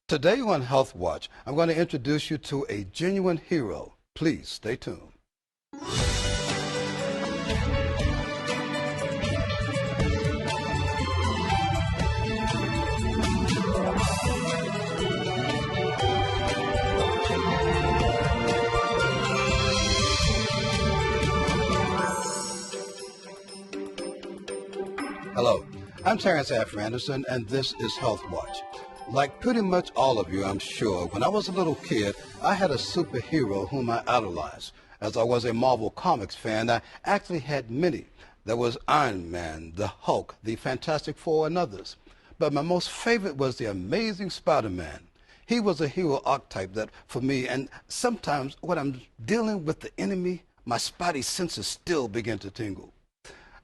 Today on Health Watch, I'm going to introduce you to a genuine hero. Please stay tuned. Hello, I'm Terrence Affer Anderson, and this is Health Watch. Like pretty much all of you, I'm sure, when I was a little kid, I had a superhero whom I idolized. As I was a Marvel Comics fan, I actually had many. There was Iron Man, the Hulk, the Fantastic Four, and others. But my most favorite was the Amazing Spider-Man. He was a hero archetype that, for me, and sometimes when I'm dealing with the enemy, my spidey senses still begin to tingle.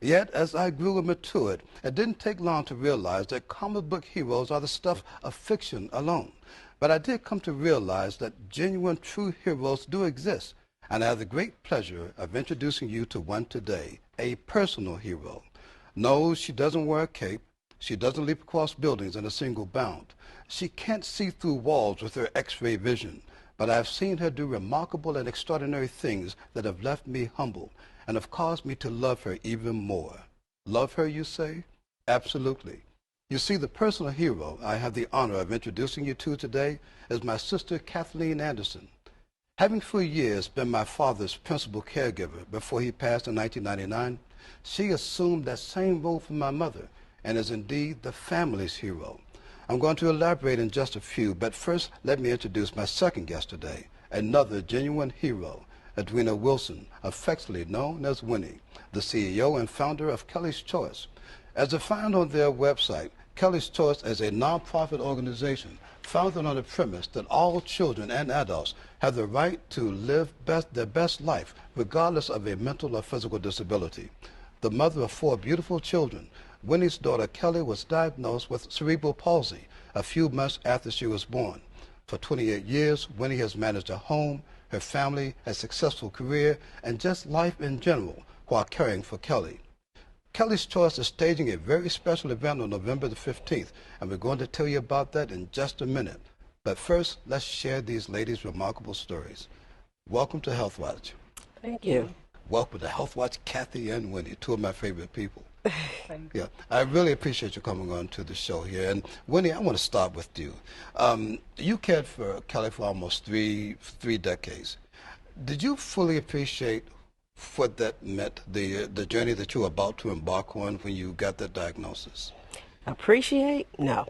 Yet, as I grew and matured, it didn't take long to realize that comic book heroes are the stuff of fiction alone. But I did come to realize that genuine, true heroes do exist, and I have the great pleasure of introducing you to one today, a personal hero. No, she doesn't wear a cape. She doesn't leap across buildings in a single bound. She can't see through walls with her X-ray vision, but I've seen her do remarkable and extraordinary things that have left me humble and have caused me to love her even more. Love her, you say? Absolutely. You see, the personal hero I have the honor of introducing you to today is my sister Kathleen Anderson. Having for years been my father's principal caregiver before he passed in 1999, she assumed that same role for my mother and is indeed the family's hero. I'm going to elaborate in just a few, but first let me introduce my second guest today, another genuine hero, Edwina Wilson, affectionately known as Winnie, the CEO and founder of Kelly's Choice. As defined on their website, Kelly's Choice is a nonprofit organization founded on the premise that all children and adults have the right to live their best life, regardless of a mental or physical disability. The mother of 4 beautiful children, Winnie's daughter Kelly was diagnosed with cerebral palsy a few months after she was born. For 28 years, Winnie has managed her home, her family, a successful career, and just life in general while caring for Kelly. Kelly's Choice is staging a very special event on November the 15th, and we're going to tell you about that in just a minute. But first, let's share these ladies' remarkable stories. Welcome to Health Watch. Thank you. Welcome to Health Watch, Kathy and Winnie, 2 of my favorite people. Yeah, I really appreciate you coming on to the show here. And Winnie, I want to start with you. You cared for Kelly for almost three decades. Did you fully appreciate what that meant, the journey that you were about to embark on when you got that diagnosis? Appreciate? No.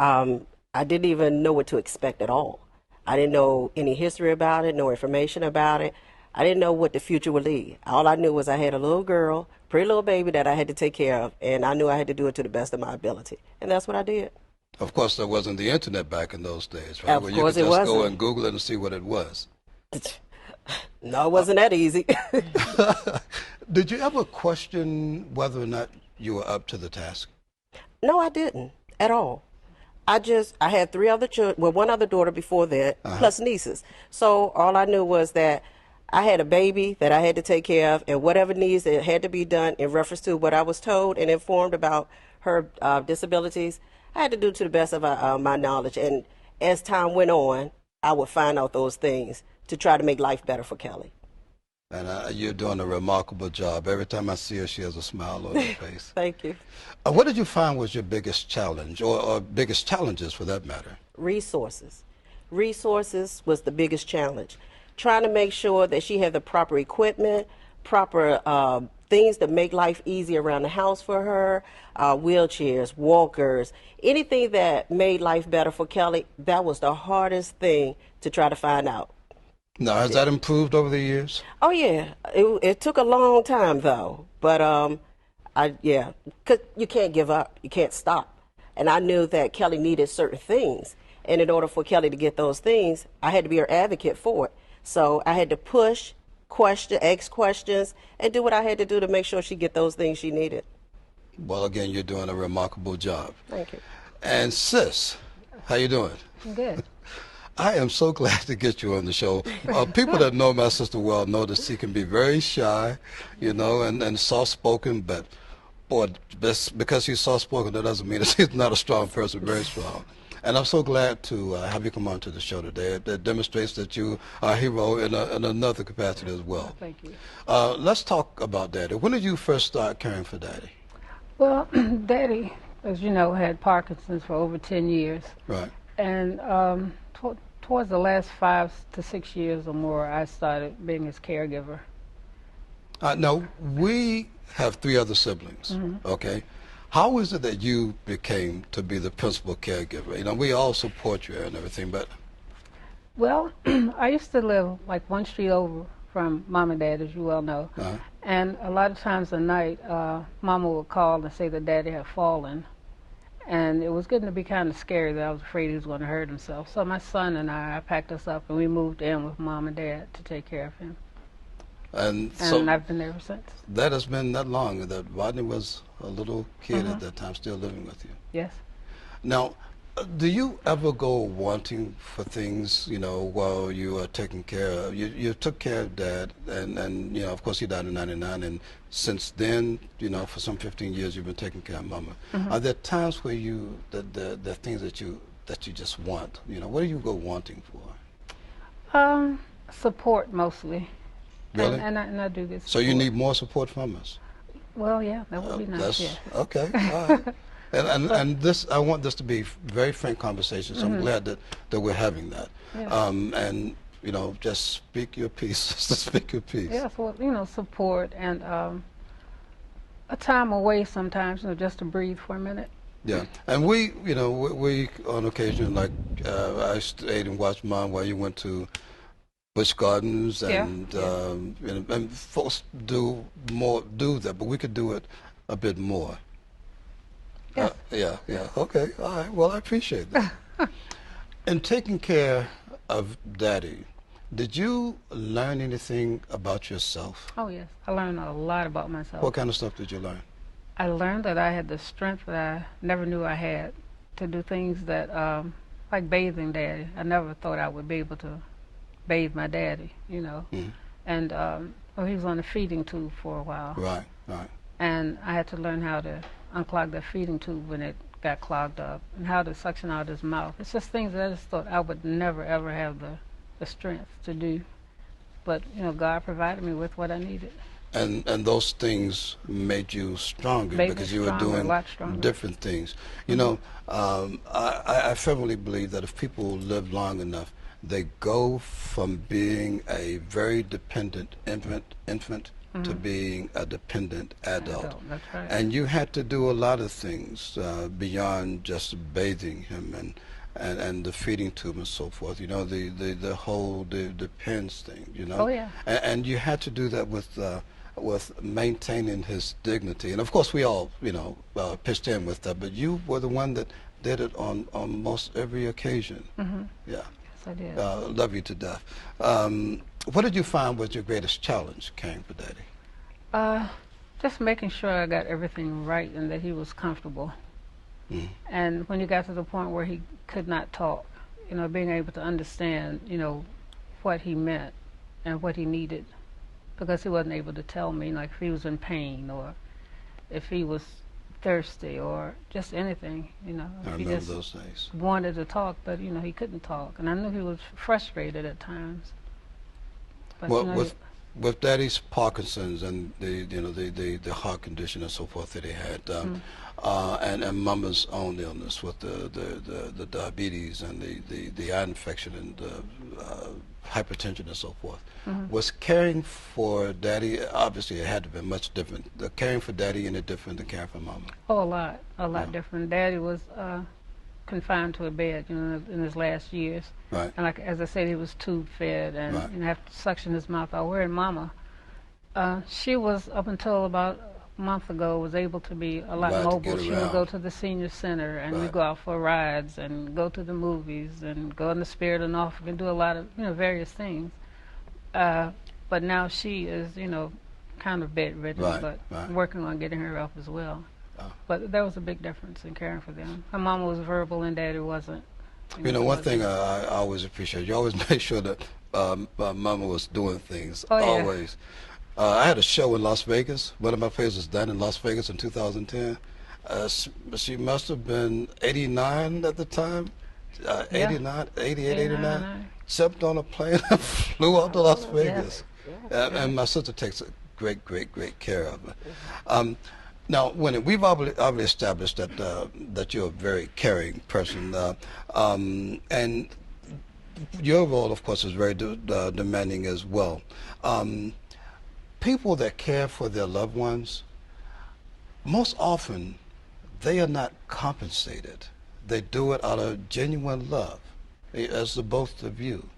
I didn't even know what to expect at all. I didn't know any history about it, no information about it. I didn't know what the future would lead. All I knew was I had a little girl, pretty little baby that I had to take care of, and I knew I had to do it to the best of my ability. And that's what I did. Of course, there wasn't the internet back in those days, right? Of Where course you it could just go wasn't. and Google it and see what it was. No, it wasn't that easy. Did you ever question whether or not you were up to the task? No, I didn't at all. I had 3 other children, well, 1 other daughter before that, plus nieces. So all I knew was that I had a baby that I had to take care of, and whatever needs that had to be done in reference to what I was told and informed about her disabilities, I had to do to the best of my knowledge. And as time went on, I would find out those things to try to make life better for Kelly. And you're doing a remarkable job. Every time I see her, she has a smile on her face. Thank you. What did you find was your biggest challenge, or biggest challenges for that matter? Resources. Resources was the biggest challenge. Trying to make sure that she had the proper equipment, proper things that make life easy around the house for her, wheelchairs, walkers, anything that made life better for Kelly. That was the hardest thing to try to find out. Now, has that improved over the years? Oh yeah, it took a long time though, but yeah, 'cause you can't give up, you can't stop, and I knew that Kelly needed certain things, and in order for Kelly to get those things, I had to be her advocate for it. So I had to push, ask questions, and do what I had to do to make sure she get those things she needed. Well, again, you're doing a remarkable job. Thank you. And sis, how you doing? Good. I am so glad to get you on the show. People that know my sister well know that she can be very shy, you know, and soft-spoken, but boy, because she's soft-spoken, that doesn't mean that she's not a strong person, very strong. And I'm so glad to have you come on to the show today. It demonstrates that you are a hero in another capacity as well. Thank you. Let's talk about Daddy. When did you first start caring for Daddy? Well, Daddy, as you know, had Parkinson's for over 10 years. Right. And towards the last 5 to 6 years or more, I started being his caregiver. Now, we have 3 other siblings, okay? How is it that you became to be the principal caregiver? You know, we all support you and everything, but... Well, I used to live like 1 street over from Mom and Dad, as you well know. And a lot of times at night, Mama would call and say that Daddy had fallen. And it was getting to be kind of scary that I was afraid he was going to hurt himself. So my son and I packed us up and we moved in with Mom and Dad to take care of him. And so I've been there ever since. That has been that long, that Rodney was a little kid at that time, still living with you. Yes. Now, do you ever go wanting for things, you know, while you are taking care of, you took care of Dad, and you know, of course he died in '99, and since then, you know, for some 15 years you've been taking care of Mama. Are there times where the things that you just want, you know, what do you go wanting for? Support mostly. Really? And I do this. So you need more support from us? Well, yeah, that would be nice. Yeah. Okay. All right. And this, I want this to be very frank conversation. So I'm glad that we're having that. Yeah. And you know, just speak your piece. Just speak your piece. Yeah. So you know, support and a time away sometimes, you know, just to breathe for a minute. Yeah. And we, you know, we on occasion, like I stayed and watched Mom while you went to Busch Gardens, and and folks do that, but we could do it a bit more. Yes. Yeah. Okay. All right. Well, I appreciate that. In taking care of Daddy, did you learn anything about yourself? Oh yes, I learned a lot about myself. What kind of stuff did you learn? I learned that I had the strength that I never knew I had to do things that, like bathing Daddy. I never thought I would be able to bathe my daddy, you know. And he was on a feeding tube for a while. Right. And I had to learn how to unclog the feeding tube when it got clogged up, and how to suction out his mouth. It's just things that I just thought I would never ever have the strength to do. But you know, God provided me with what I needed. And those things made you stronger because you were doing different things. You know, I firmly believe that if people live long enough, they go from being a very dependent infant to being a dependent adult. That's right. And you had to do a lot of things beyond just bathing him and the feeding tube and so forth. You know, the whole the pens thing. You know. Oh yeah. And you had to do that with maintaining his dignity. And of course, we all, you know, pitched in with that. But you were the one that did it on most every occasion. Yeah. I did. Love you to death. What did you find was your greatest challenge caring for Daddy? Just making sure I got everything right and that he was comfortable. And when he got to the point where he could not talk, you know, being able to understand, you know, what he meant and what he needed, because he wasn't able to tell me, like if he was in pain or if he was thirsty or just anything, you know. I remember those days. Wanted to talk, but you know, he couldn't talk, and I knew he was frustrated at times. But, well, you know, with Daddy's Parkinson's and the heart condition and so forth that he had, and Mama's own illness with the diabetes and the eye infection and hypertension and so forth, was caring for Daddy, obviously it had to be much different. Caring for Daddy any different than caring for Mama? Oh, a lot different. Daddy was confined to a bed, you know, in his last years. Right. And like as I said, he was tube fed and you know, have to suction his mouth out. Whereas Mama, she was up until about a month ago was able to be a lot mobile. She would go to the senior center and we go out for rides and go to the movies and go in the Spirit of Norfolk and do a lot of, you know, various things. But now she is, you know, kind of bedridden, but working on getting her up as well. But there was a big difference in caring for them. My mama was verbal and Daddy wasn't. You know, one thing I always appreciate, you always make sure that Mama was doing things, always. I had a show in Las Vegas. One of my plays was done in Las Vegas in 2010. She must have been 89 at the time. 89, 88, 89, 89. jumped on a plane and flew out to Las Vegas. Yes. And my sister takes great care of her. Now, we've obviously established that you're a very caring person, and your role, of course, is very demanding as well. People that care for their loved ones, most often, they are not compensated. They do it out of genuine love, as the both of you.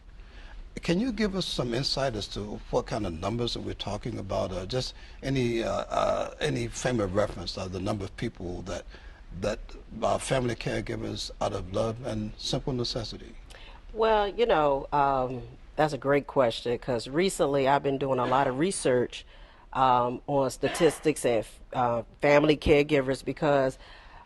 Can you give us some insight as to what kind of numbers that we're talking about, or just any frame of reference of the number of people that are family caregivers out of love and simple necessity? Well, that's a great question because recently I've been doing a lot of research on statistics and family caregivers because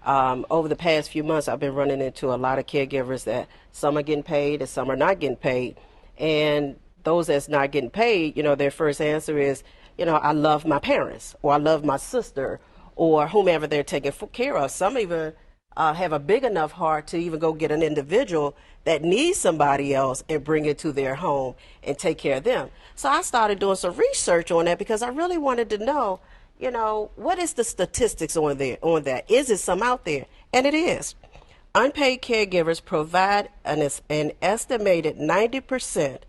over the past few months I've been running into a lot of caregivers that some are getting paid and some are not getting paid. And those that's not getting paid, their first answer is, I love my parents or I love my sister or whomever they're taking care of. Some even have a big enough heart to even go get an individual that needs somebody else and bring it to their home and take care of them. So I started doing some research on that because I really wanted to know, what is the statistics on that? Is it some out there? And it is. Unpaid caregivers provide an estimated 90%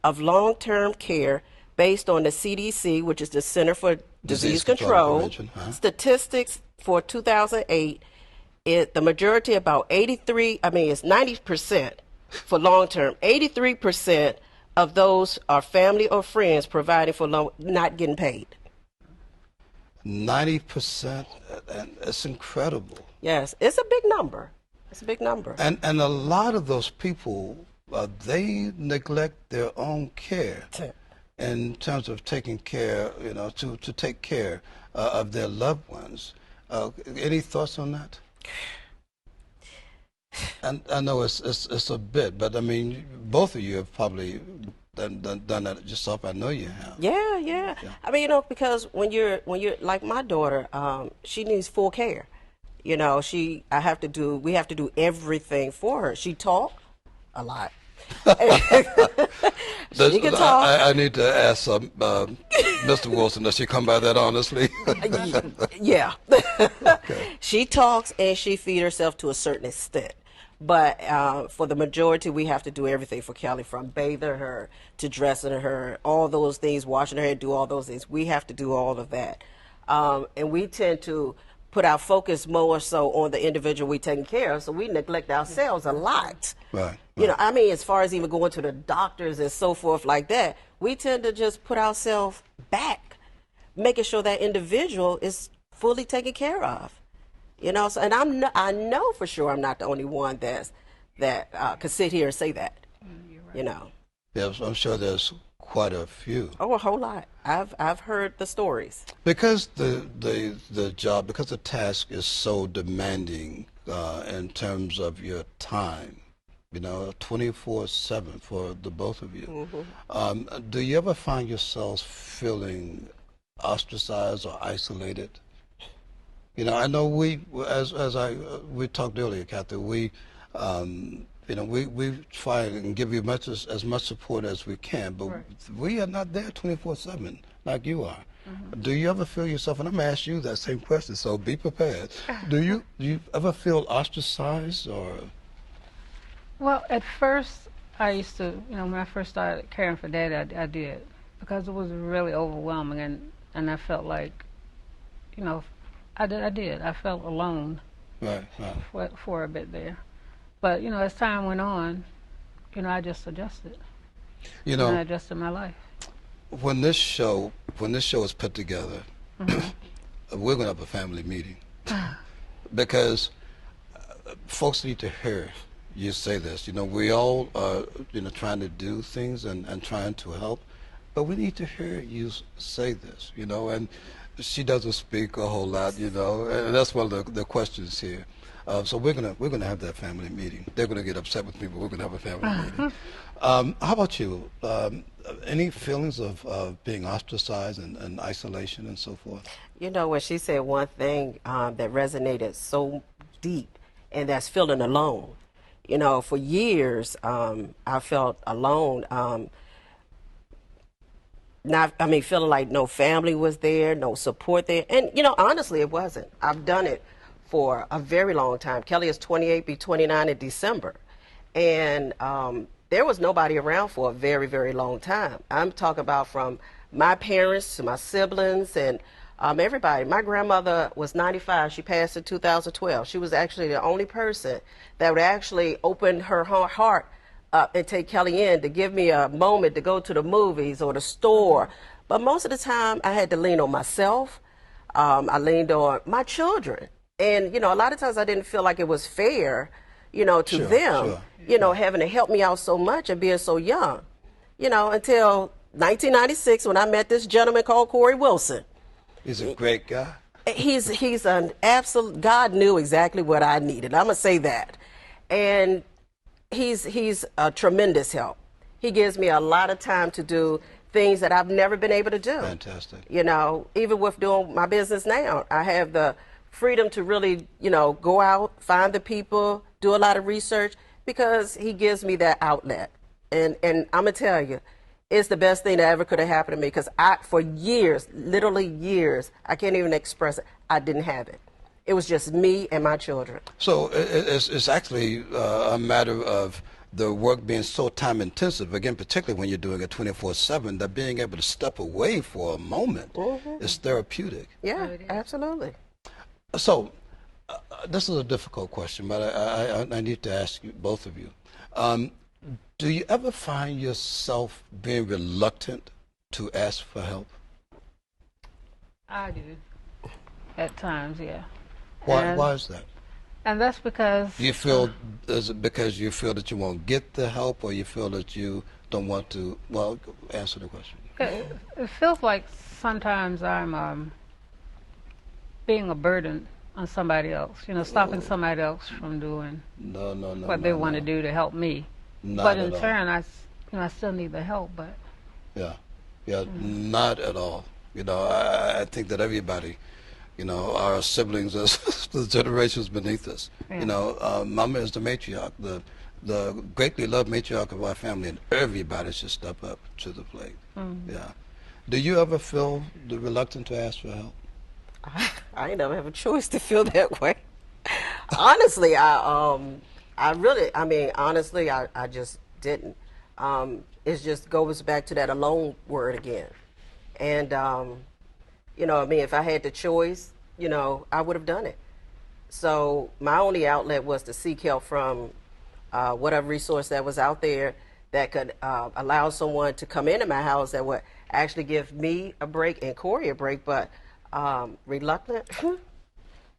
of long-term care based on the CDC, which is the Center for Disease Control. Statistics for 2008, the majority, about 90% for long-term. 83% of those are family or friends providing for not getting paid. 90%, and it's incredible. Yes, it's a big number. It's a big number. And a lot of those people, they neglect their own care in terms of taking care, to take care of their loved ones. Any thoughts on that? And I know it's a bit, but I mean, both of you have probably done that yourself. I know you have. Yeah. I mean, because when you're like my daughter, she needs full care. We have to do everything for her. She talk a lot. She can talk. I need to ask Mr. Wilson, does she come by that honestly? Yeah. Okay. She talks and she feeds herself to a certain extent. But for the majority, we have to do everything for Kelly, from bathing her to dressing her, all those things, washing her hair, do all those things. We have to do all of that. And we tend to put our focus more so on the individual we're taking care of, so we neglect ourselves a lot. Right. As far as even going to the doctors and so forth like that, we tend to just put ourselves back, making sure that individual is fully taken care of. So, and I know for sure I'm not the only one that could sit here and say that. Right. Yes, I'm sure there's quite a few. Oh, a whole lot. I've heard the stories. Because the job, because the task is so demanding in terms of your time, 24/7 for the both of you. Mm-hmm. Do you ever find yourselves feeling ostracized or isolated? I know we talked earlier, Kathy. We try and give you as much support as we can, but right. We are not there 24/7 like you are. Mm-hmm. Do you ever feel yourself? And I'm gonna ask you that same question, so be prepared. Do you ever feel ostracized or? Well, at first I used to, when I first started caring for Daddy, I did, because it was really overwhelming, and I felt like, I did. I felt alone. Right. For a bit there. But, as time went on, I just adjusted. And I adjusted my life. When this show is put together, mm-hmm. We're going to have a family meeting. Because folks need to hear you say this. We all are, trying to do things and trying to help, but we need to hear you say this, and she doesn't speak a whole lot, and that's one of the questions here. So we're gonna have that family meeting. They're gonna get upset with me, but we're gonna have a family meeting. How about you? Any feelings of being ostracized and isolation and so forth? When she said one thing that resonated so deep, and that's feeling alone. You know, for years, I felt alone. Feeling like no family was there, no support there. And, you know, honestly, it wasn't. I've done it for a very long time. Kelly is 28, be 29 in December. And there was nobody around for a very, very long time. I'm talking about from my parents to my siblings and everybody. My grandmother was 95. She passed in 2012. She was actually the only person that would actually open her heart and take Kelly in to give me a moment to go to the movies or the store. But most of the time, I had to lean on myself. I leaned on my children. And, you know, a lot of times I didn't feel like it was fair, you know, to them, you know, having to help me out so much and being so young, you know, until 1996 when I met this gentleman called Corey Wilson. He's a great guy. He's an absolute, God knew exactly what I needed. I'm going to say that. And he's a tremendous help. He gives me a lot of time to do things that I've never been able to do. Fantastic. You know, even with doing my business now, I have the freedom to really, you know, go out, find the people, do a lot of research because he gives me that outlet. And I'm going to tell you, it's the best thing that ever could have happened to me because for years, literally years, I can't even express it, I didn't have it. It was just me and my children. So it's actually a matter of the work being so time intensive, again, particularly when you're doing it 24/7, that being able to step away for a moment is therapeutic. Yeah, absolutely. So this is a difficult question, but I need to ask you, both of you. Do you ever find yourself being reluctant to ask for help? I do. At times, yeah. Why is that? And that's because... Do you feel, is it because you feel that you won't get the help, or you feel that you don't want to, well, answer the question. It feels like sometimes I'm being a burden on somebody else, you know, stopping somebody else from doing what they want to do to help me. But in turn, I still need the help, but... Yeah, not at all. You know, I think that everybody, you know, our siblings, the generations beneath us, you know, Mama is the matriarch, the greatly loved matriarch of our family, and everybody should step up to the plate. Yeah. Do you ever feel the reluctant to ask for help? I ain't never have a choice to feel that way. Honestly, honestly, I just didn't. It just goes back to that alone word again. And, you know, I mean, if I had the choice, you know, I would have done it. So my only outlet was to seek help from whatever resource that was out there that could allow someone to come into my house that would actually give me a break and Corey a break. But reluctant,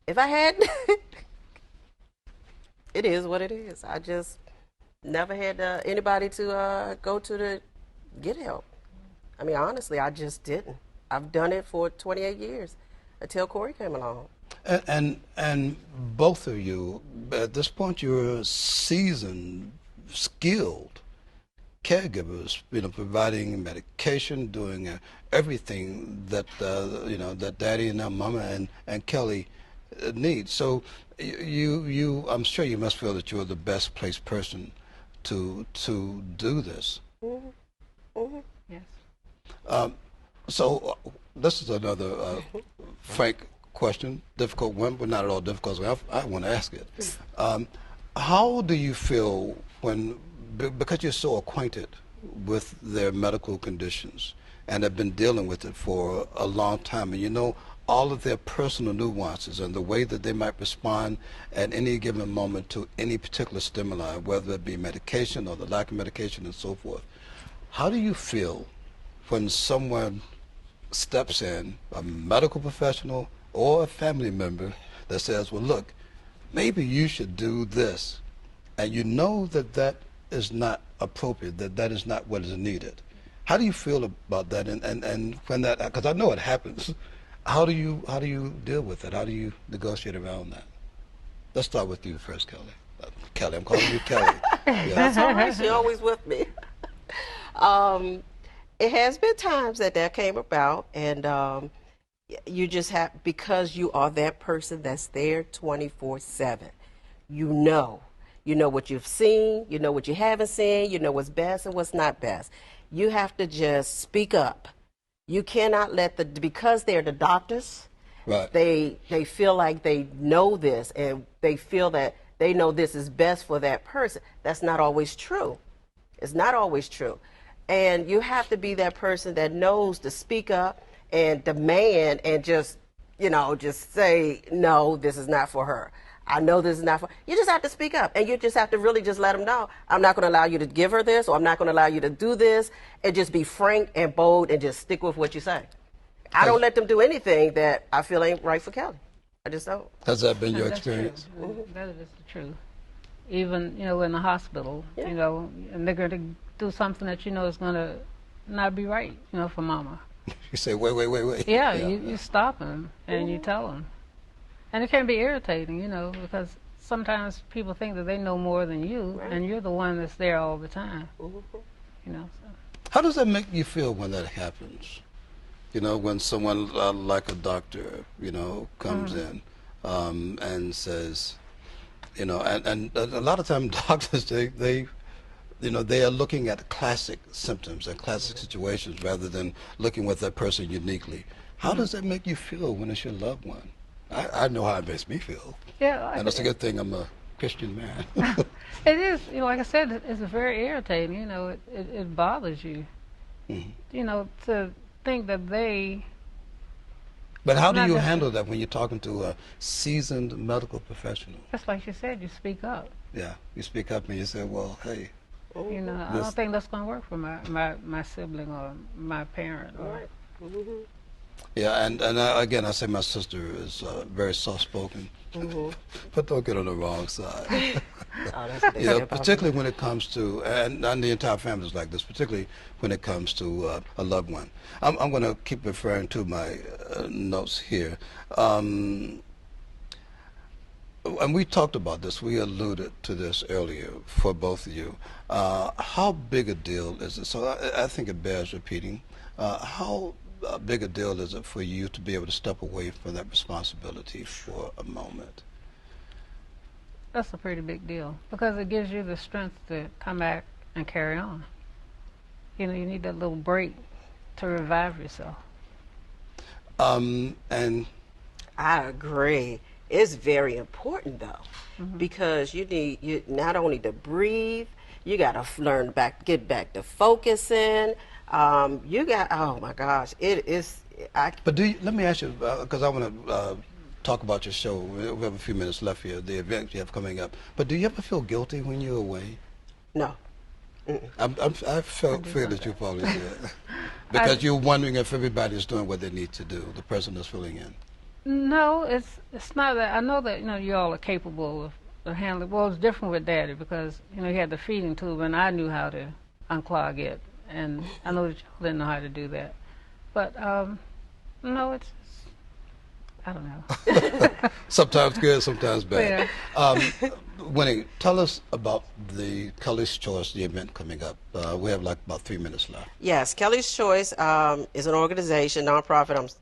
if I had, it is what it is. I just never had anybody to go to get help. I mean, honestly, I just didn't. I've done it for 28 years until Corey came along. And both of you, at this point, you're seasoned, skilled caregivers, you know, providing medication, doing everything that, you know, that Daddy and Mama and Kelly need. So I'm sure you must feel that you're the best placed person to do this. Yes. So this is another frank question, difficult one, but not at all difficult. So I want to ask it. How do you feel because you're so acquainted with their medical conditions and have been dealing with it for a long time, and you know all of their personal nuances and the way that they might respond at any given moment to any particular stimuli, whether it be medication or the lack of medication and so forth. How do you feel when someone steps in, a medical professional or a family member, that says, well, look, maybe you should do this, and you know that that is not appropriate, that is not what is needed? How do you feel about that? And when that, because I know it happens, how do you deal with it? How do you negotiate around that? Let's start with you first, Kelly. Kelly, I'm calling you Kelly. Yeah. That's all right. She's always with me. It has been times that came about, and you just have, because you are that person that's there 24/7. You know You know what you've seen. You know what you haven't seen. You know what's best and what's not best. You have to just speak up. You cannot let because they're the doctors, right. They feel like they know this and they feel that they know this is best for that person. That's not always true. It's not always true. And you have to be that person that knows to speak up and demand and just, just say, no, this is not for her. I know this is not for, you just have to speak up, and you just have to really just let them know, I'm not going to allow you to give her this, or I'm not going to allow you to do this, and just be frank and bold and just stick with what you say. I don't let them do anything that I feel ain't right for Kelly. I just don't. Has that been your experience? That is the truth. Even, in the hospital, and they're going to do something that is going to not be right, for mama. You say, wait. Yeah, you stop them and you tell them. And it can be irritating, because sometimes people think that they know more than you, and you're the one that's there all the time. So. How does that make you feel when that happens? When someone like a doctor, comes in and says, and a lot of times doctors, they are looking at classic symptoms and classic situations rather than looking with that person uniquely. How does that make you feel when it's your loved one? I know how it makes me feel. Yeah, and it's a good thing I'm a Christian man. It is, like I said, it's very irritating. It bothers you. To think that they. But how do you handle that when you're talking to a seasoned medical professional? Just like you said, you speak up. Yeah, you speak up and you say, well, hey. I don't think that's going to work for my sibling or my parent. Right. Yeah, and again, I say my sister is very soft-spoken, but don't get on the wrong side. Particularly when it comes to, and the entire family is like this, particularly when it comes to a loved one. I'm going to keep referring to my notes here. And we talked about this, we alluded to this earlier for both of you. How big a deal is it? So I think it bears repeating. How big a deal is it for you to be able to step away from that responsibility for a moment? That's a pretty big deal because it gives you the strength to come back and carry on. You need that little break to revive yourself. And I agree. It's very important though, because you need not only to breathe, you got to get back to focusing. You got, oh my gosh, it is. But let me ask you, because I want to talk about your show. We have a few minutes left here, the event you have coming up. But do you ever feel guilty when you're away? No. I figured that you probably did. Because you're wondering if everybody's doing what they need to do, the person that's filling in. No, it's not that. I know that, you all are capable of handling. Well, it's different with Daddy because, he had the feeding tube and I knew how to unclog it. And I know that you didn't know how to do that. But, no, it's I don't know. Sometimes good, sometimes bad. Yeah. Winnie, tell us about the Kelly's Choice, the event coming up. We have like about 3 minutes left. Yes, Kelly's Choice is an organization, nonprofit,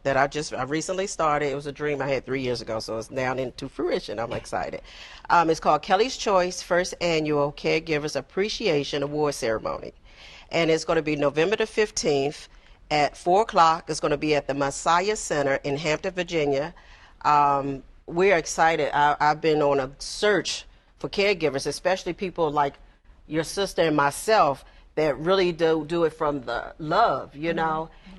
that I recently started. It was a dream I had 3 years ago, so it's now into fruition. I'm excited. It's called Kelly's Choice, First Annual Caregivers Appreciation Award Ceremony. And it's going to be November the 15th at 4 o'clock. It's going to be at the Messiah Center in Hampton, Virginia. We're excited. I've been on a search for caregivers, especially people like your sister and myself that really do it from the love,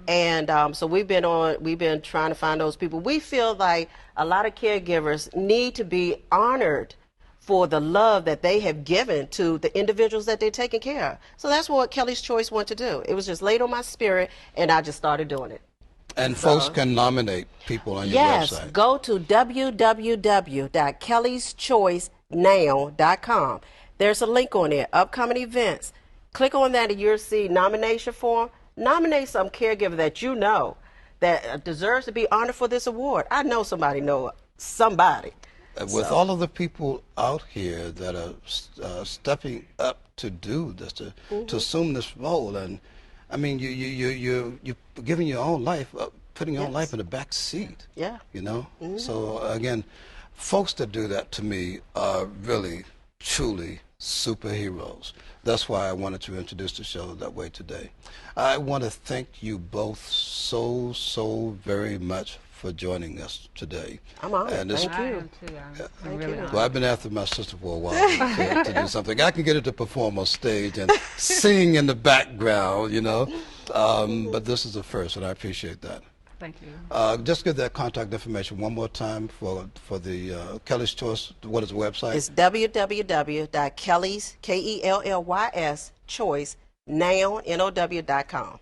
And so we've been trying to find those people. We feel like a lot of caregivers need to be honored for the love that they have given to the individuals that they're taking care of. So that's what Kelly's Choice wanted to do. It was just laid on my spirit, and I just started doing it. And folks can nominate people on your website. Yes, go to www.kellyschoicenow.com. There's a link on there, upcoming events. Click on that and you'll see nomination form. Nominate some caregiver that you know that deserves to be honored for this award. I know somebody knows somebody. With all of the people out here that are stepping up to do this, to assume this role, and I mean, you're giving your own life, putting your own life in the back seat. Yeah. So again, folks that do that to me are really truly superheroes. That's why I wanted to introduce the show that way today. I want to thank you both so very much for joining us today. I'm honored. And Thank you. I am too. I'm really honored. Well, I've been after my sister for a while to do something. I can get her to perform on stage and sing in the background, you know, but this is the first, and I appreciate that. Thank you. Just give that contact information one more time for the Kelly's Choice. What is the website? It's www.kellys, Kellys, choice, now.com.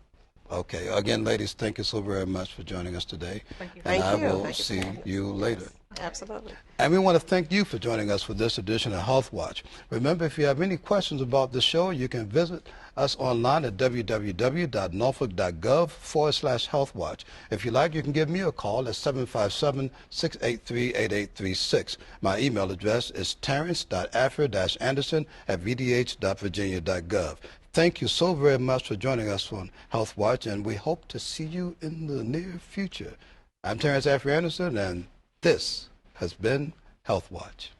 Okay. Again, ladies, thank you so very much for joining us today. Thank you. And Thank you. I will Thank you see for having you later. Absolutely. And we want to thank you for joining us for this edition of Health Watch. Remember, if you have any questions about the show, you can visit us online at www.norfolk.gov/healthwatch. If you like, you can give me a call at 757-683-8836. My email address is terrence.afra-anderson@vdh.virginia.gov. Thank you so very much for joining us on Health Watch, and we hope to see you in the near future. I'm Terrence Afra Anderson, and this has been Health Watch.